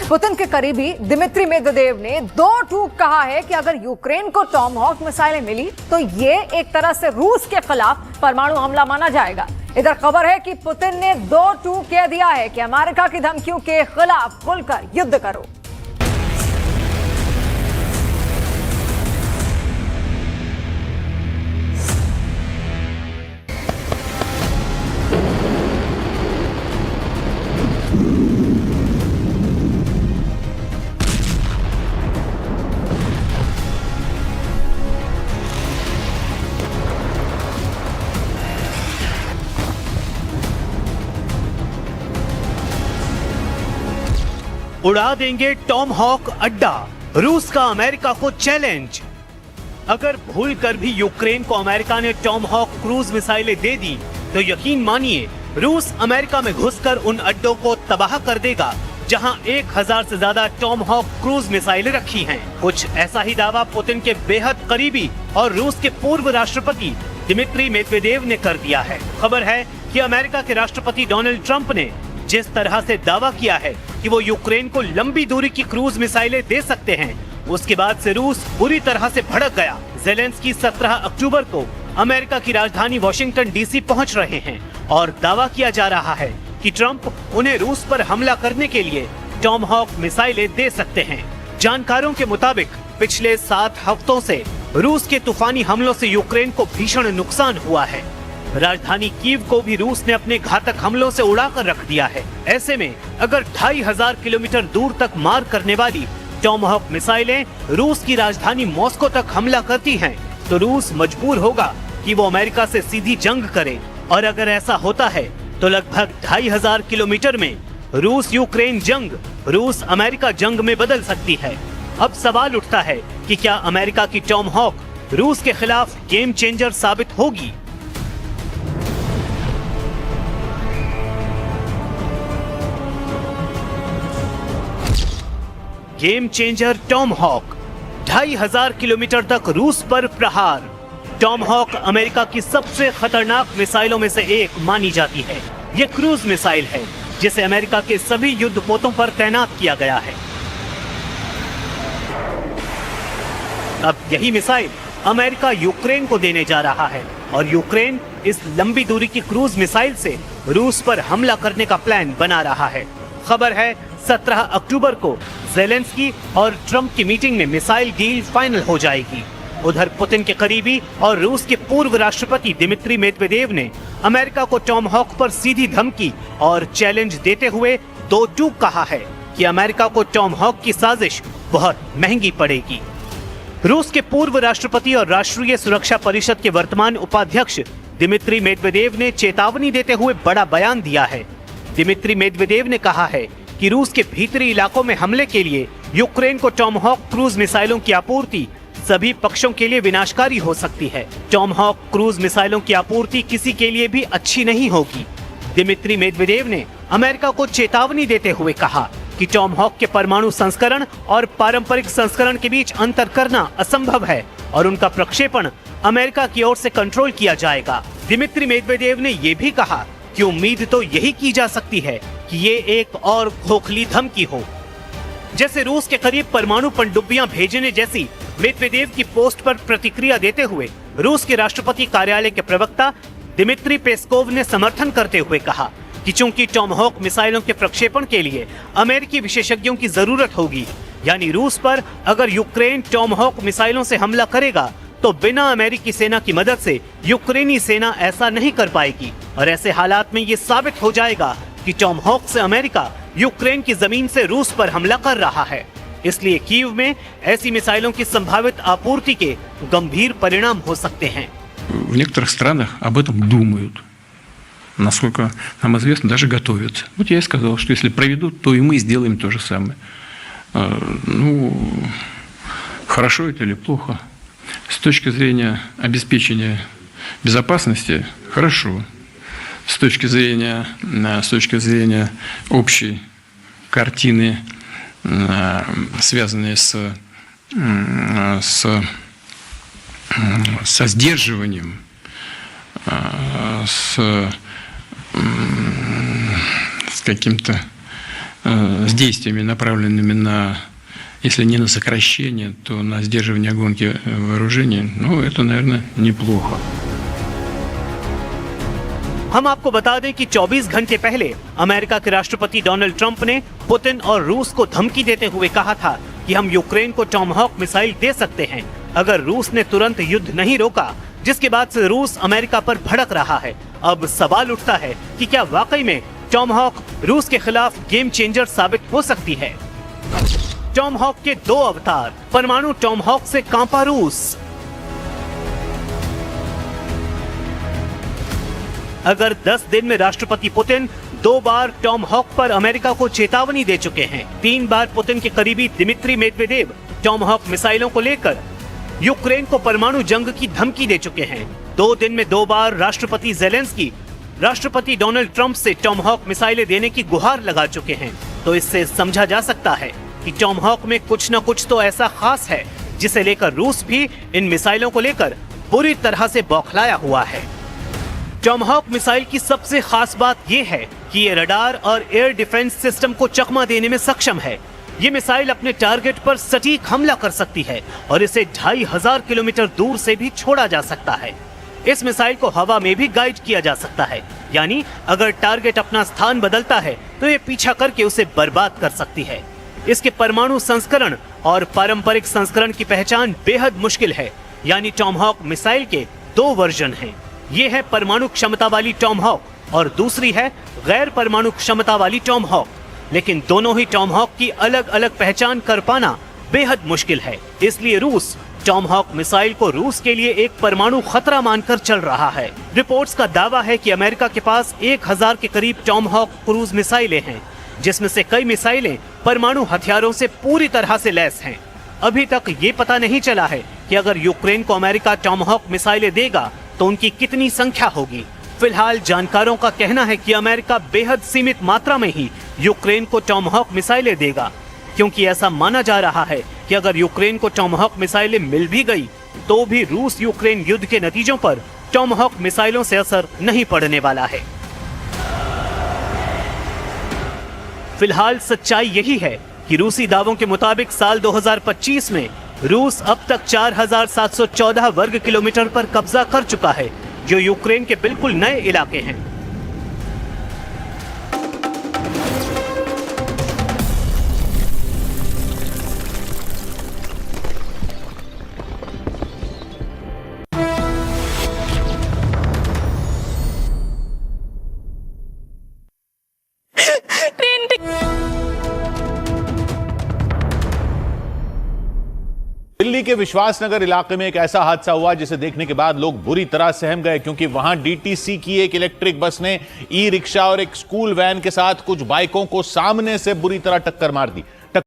Putin के करीबी Dmitry Medvedev ने दो टूक कहा है कि अगर यूक्रेन को टॉमहॉक मिसाइलें मिली तो ये एक तरह से रूस के खिलाफ परमाणु हमला माना जाएगा। इधर खबर है कि पुतिन ने दो टूक कह दिया है कि अमेरिका की धमकियों के खिलाफ खुलकर युद्ध करो। उड़ा देंगे टॉमहॉक अड्डा, रूस का अमेरिका को चैलेंज। अगर भूल कर भी यूक्रेन को अमेरिका ने टॉमहॉक क्रूज मिसाइलें दे दी तो यकीन मानिए रूस अमेरिका में घुसकर उन अड्डों को तबाह कर देगा जहां 1000 से ज्यादा टॉमहॉक क्रूज मिसाइलें रखी हैं। कुछ ऐसा ही दावा पुतिन के बेहद करीबी और रूस के पूर्व राष्ट्रपति दिमित्री मेदवेदेव ने कर दिया है। खबर है कि अमेरिका के राष्ट्रपति डोनाल्ड ट्रंप ने जिस तरह से दावा किया है कि वो यूक्रेन को लंबी दूरी की क्रूज मिसाइलें दे सकते हैं, उसके बाद से रूस बुरी तरह से भड़क गया। ज़ेलेंस्की 17 अक्टूबर को अमेरिका की राजधानी वॉशिंगटन डीसी पहुंच रहे हैं और दावा किया जा रहा है कि ट्रंप उन्हें रूस पर हमला करने के लिए टॉमहॉक मिसाइलें दे सकते हैं। जानकारों के मुताबिक पिछले 7 हफ्तों से रूस के तूफानी हमलों से यूक्रेन को भीषण नुकसान हुआ है। राजधानी कीव को भी रूस ने अपने घातक हमलों से उड़ाकर रख दिया है। ऐसे में अगर 2500 किलोमीटर दूर तक मार करने वाली टॉमहॉक मिसाइलें रूस की राजधानी मॉस्को तक हमला करती हैं, तो रूस मजबूर होगा कि वो अमेरिका से सीधी जंग करे। और अगर ऐसा होता है तो लगभग 2500 किलोमीटर में रूस यूक्रेन जंग रूस अमेरिका जंग में बदल सकती है। अब सवाल उठता है कि क्या अमेरिका की टॉमहॉक रूस के खिलाफ गेम चेंजर साबित होगी? गेम चेंजर टॉमहॉक, 2500 किलोमीटर तक रूस पर प्रहार। टॉमहॉक अमेरिका की सबसे खतरनाक मिसाइलों में से एक मानी जाती है। ये क्रूज मिसाइल है जिसे अमेरिका के सभी युद्धपोतों पर तैनात किया गया है। अब यही मिसाइल अमेरिका यूक्रेन को देने जा रहा है और यूक्रेन इस लंबी दूरी की क्रूज मिसाइल से रूस पर हमला करने का प्लान बना रहा है। खबर है 17 अक्टूबर को ज़ेलेंस्की और ट्रंप की मीटिंग में मिसाइल डील फाइनल हो जाएगी। उधर पुतिन के करीबी और रूस के पूर्व राष्ट्रपति दिमित्री मेदवेदेव ने अमेरिका को टॉमहॉक पर सीधी धमकी और चैलेंज देते हुए दो टूक कहा है कि अमेरिका को टॉमहॉक की साजिश बहुत महंगी पड़ेगी। रूस के पूर्व राष्ट्रपति और राष्ट्रीय सुरक्षा परिषद के वर्तमान उपाध्यक्ष दिमित्री मेदवेदेव ने चेतावनी देते हुए बड़ा बयान दिया है। दिमित्री मेदवेदेव ने कहा है कि रूस के भीतरी इलाकों में हमले के लिए यूक्रेन को टॉमहॉक क्रूज मिसाइलों की आपूर्ति सभी पक्षों के लिए विनाशकारी हो सकती है। टॉमहॉक क्रूज मिसाइलों की आपूर्ति किसी के लिए भी अच्छी नहीं होगी। दिमित्री मेदवेदेव ने अमेरिका को चेतावनी देते हुए कहा कि टॉमहॉक के परमाणु संस्करण और पारंपरिक संस्करण के बीच अंतर करना असंभव है और उनका प्रक्षेपण अमेरिका की ओर से कंट्रोल किया जाएगा। दिमित्री मेदवेदेव ने ये भी कहा कि उम्मीद तो यही की जा सकती है कि ये एक और खोखली धमकी हो, जैसे रूस के करीब परमाणु पनडुब्बियां भेजने जैसी। मेदवेदेव की पोस्ट पर प्रतिक्रिया देते हुए रूस के राष्ट्रपति कार्यालय के प्रवक्ता दिमित्री पेस्कोव ने समर्थन करते हुए कहा कि चूंकि टॉमहॉक मिसाइलों के प्रक्षेपण के लिए अमेरिकी विशेषज्ञों की जरूरत होगी, यानी रूस पर अगर यूक्रेन टॉमहॉक मिसाइलों से हमला करेगा तो बिना अमेरिकी सेना की मदद से यूक्रेनी सेना ऐसा नहीं कर पाएगी और ऐसे हालात में ये साबित हो जाएगा कि टॉमहॉक से अमेरिका यूक्रेन की जमीन से रूस पर हमला कर रहा है। इसलिए कीव में ऐसी मिसाइलों की संभावित आपूर्ति के गंभीर परिणाम हो सकते हैं। В некоторых странах об этом думают. Насколько нам известно, даже готовятся. Вот я и сказал, что если проведут, то и мы сделаем то же самое. Ну, хорошо это или плохо? С точки зрения обеспечения безопасности, хорошо. С точки зрения общей картины, связанной со сдерживанием, с каким-то с действиями, направленными на, если не на сокращение, то на сдерживание гонки вооружений, ну, это, наверное, неплохо. हम आपको बता दें कि 24 घंटे पहले अमेरिका के राष्ट्रपति डोनाल्ड ट्रंप ने पुतिन और रूस को धमकी देते हुए कहा था कि हम यूक्रेन को टॉमहॉक मिसाइल दे सकते हैं अगर रूस ने तुरंत युद्ध नहीं रोका, जिसके बाद से रूस अमेरिका पर भड़क रहा है। अब सवाल उठता है कि क्या वाकई में टॉमहॉक रूस के खिलाफ गेम चेंजर साबित हो सकती है। टॉमहॉक के 2 अवतार, परमाणु टॉमहॉक से कांपा रूस। अगर 10 दिन में राष्ट्रपति पुतिन 2 बार टॉमहॉक पर अमेरिका को चेतावनी दे चुके हैं, 3 बार पुतिन के करीबी दिमित्री मेदवेदेव टॉमहॉक मिसाइलों को लेकर यूक्रेन को परमाणु जंग की धमकी दे चुके हैं, 2 दिन में 2 बार राष्ट्रपति जेलेंस्की राष्ट्रपति डोनाल्ड ट्रंप से टॉमहॉक मिसाइलें देने की गुहार लगा चुके हैं, तो इससे समझा जा सकता है कि टॉमहॉक में कुछ न कुछ तो ऐसा खास है जिसे लेकर रूस भी इन मिसाइलों को लेकर बुरी तरह से बौखलाया हुआ है। टॉमहॉक मिसाइल की सबसे खास बात यह है कि ये रडार और एयर डिफेंस सिस्टम को चकमा देने में सक्षम है। ये मिसाइल अपने टारगेट पर सटीक हमला कर सकती है और इसे 2500 किलोमीटर दूर से भी छोड़ा जा सकता है। इस मिसाइल को हवा में भी गाइड किया जा सकता है, यानी अगर टारगेट अपना स्थान बदलता है तो ये पीछा करके उसे बर्बाद कर सकती है। इसके परमाणु संस्करण और पारंपरिक संस्करण की पहचान बेहद मुश्किल है, यानी टॉमहॉक मिसाइल के 2 वर्जन हैं। ये है परमाणु क्षमता वाली टॉमहॉक और दूसरी है गैर परमाणु क्षमता वाली टॉमहॉक, लेकिन दोनों ही टॉमहॉक की अलग अलग पहचान कर पाना बेहद मुश्किल है। इसलिए रूस टॉमहॉक मिसाइल को रूस के लिए एक परमाणु खतरा मानकर चल रहा है। रिपोर्ट्स का दावा है कि अमेरिका के पास 1000 के करीब टॉमहॉक क्रूज मिसाइलें हैं, जिसमें से कई मिसाइलें परमाणु हथियारों से पूरी तरह से लैस हैं। अभी तक ये पता नहीं चला है कि अगर यूक्रेन को अमेरिका टॉमहॉक मिसाइलें देगा तो उनकी कितनी संख्या होगी। फिलहाल जानकारों का कहना है कि अमेरिका बेहद सीमित मात्रा में ही यूक्रेन को टॉमहॉक मिसाइलें देगा, क्योंकि ऐसा माना जा रहा है कि अगर यूक्रेन को टॉमहॉक मिसाइलें मिल भी गई तो भी रूस यूक्रेन युद्ध के नतीजों पर टॉमहॉक मिसाइलों से असर नहीं पड़ने वाला है। फिलहाल सच्चाई यही है कि रूसी दावों के मुताबिक साल 2025 में रूस अब तक 4714 वर्ग किलोमीटर पर कब्जा कर चुका है, जो यूक्रेन के बिल्कुल नए इलाके हैं। दिल्ली के विश्वासनगर इलाके में एक ऐसा हादसा हुआ जिसे देखने के बाद लोग बुरी तरह सहम गए, क्योंकि वहां डीटीसी की एक इलेक्ट्रिक बस ने ई रिक्शा और एक स्कूल वैन के साथ कुछ बाइकों को सामने से बुरी तरह टक्कर मार दी।